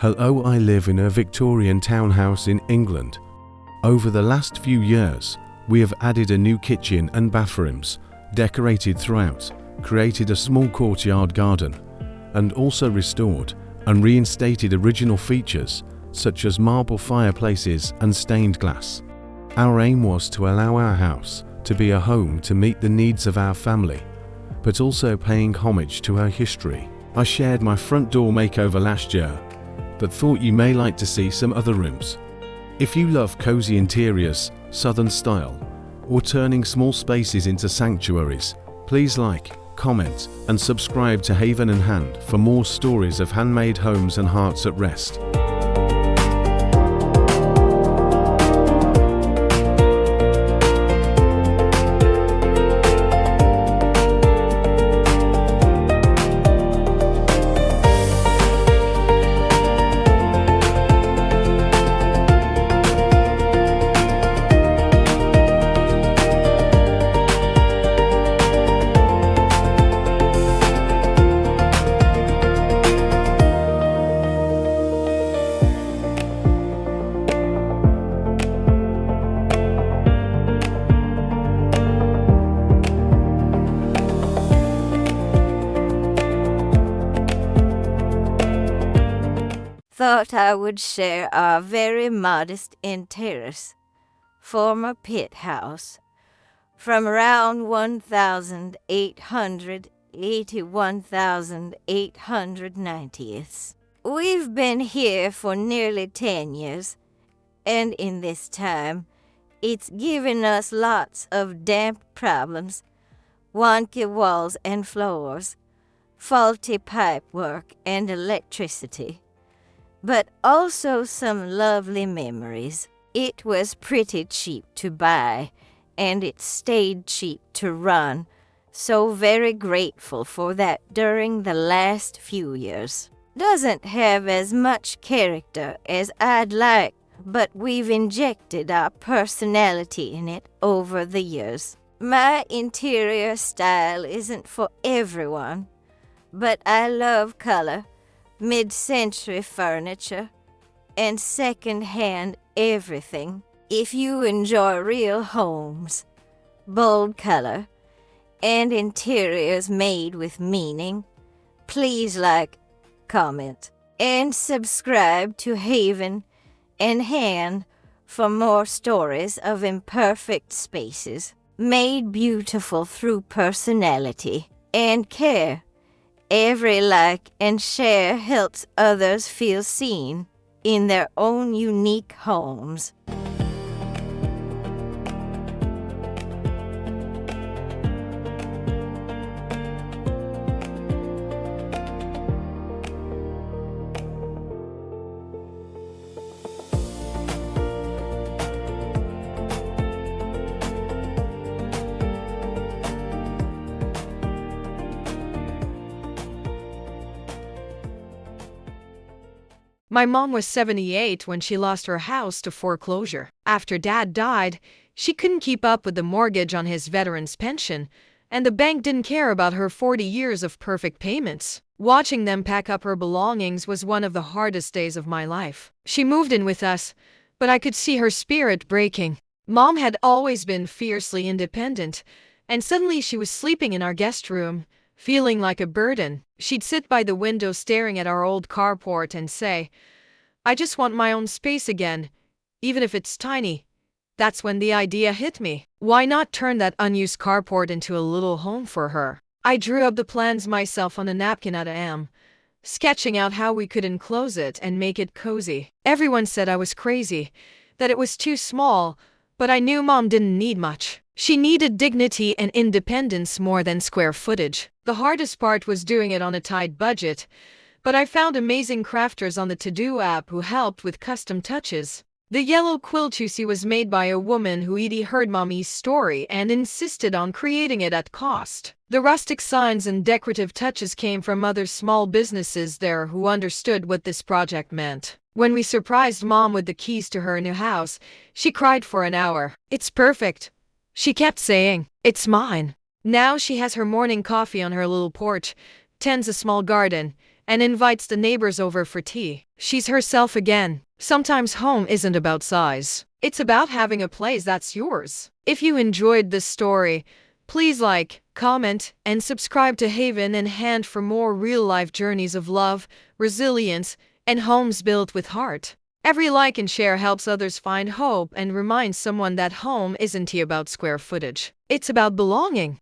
Hello, I live in a Victorian townhouse in England. Over the last few years, we have added a new kitchen and bathrooms, decorated throughout, created a small courtyard garden, and also restored and reinstated original features such as marble fireplaces and stained glass. Our aim was to allow our house to be a home to meet the needs of our family, but also paying homage to her history. I shared my front door makeover last year, but thought you may like to see some other rooms. If you love cozy interiors, southern style, or turning small spaces into sanctuaries, please like, comment, and subscribe to Haven and Hand for more stories of handmade homes and hearts at rest. Thought I would share our very modest terrace, former pit house, from around 1,880 We've been here for nearly 10 years, and in this time, it's given us lots of damp problems, wonky walls and floors, faulty pipework and electricity, but also some lovely memories. It was pretty cheap to buy, and it stayed cheap to run, so very grateful for that during the last few years. Doesn't have as much character as I'd like, but we've injected our personality in it over the years. My interior style isn't for everyone, but I love color, mid-century furniture, and second-hand everything. If you enjoy real homes, bold color, and interiors made with meaning, please like, comment, and subscribe to Haven and Hand for more stories of imperfect spaces, made beautiful through personality and care. Every like and share helps others feel seen in their own unique homes. My mom was 78 when she lost her house to foreclosure. After Dad died, she couldn't keep up with the mortgage on his veteran's pension, and the bank didn't care about her 40 years of perfect payments. Watching them pack up her belongings was one of the hardest days of my life. She moved in with us, but I could see her spirit breaking. Mom had always been fiercely independent, and suddenly she was sleeping in our guest room, feeling like a burden. She'd sit by the window staring at our old carport and say, "I just want my own space again, even if it's tiny." That's when the idea hit me. Why not turn that unused carport into a little home for her? I drew up the plans myself on a napkin at a.m., sketching out how we could enclose it and make it cozy. Everyone said I was crazy, that it was too small, but I knew Mom didn't need much. She needed dignity and independence more than square footage. The hardest part was doing it on a tight budget, but I found amazing crafters on the To-Do app who helped with custom touches. The yellow quilt you see was made by a woman who heard Mommy's story and insisted on creating it at cost. The rustic signs and decorative touches came from other small businesses there who understood what this project meant. When we surprised Mom with the keys to her new house, she cried for an hour. "It's perfect," she kept saying. "It's mine." Now she has her morning coffee on her little porch, tends a small garden, and invites the neighbors over for tea. She's herself again. Sometimes home isn't about size. It's about having a place that's yours. If you enjoyed this story, please like, comment, and subscribe to Haven and Hand for more real-life journeys of love, resilience, and homes built with heart. Every like and share helps others find hope and reminds someone that home isn't about square footage. It's about belonging.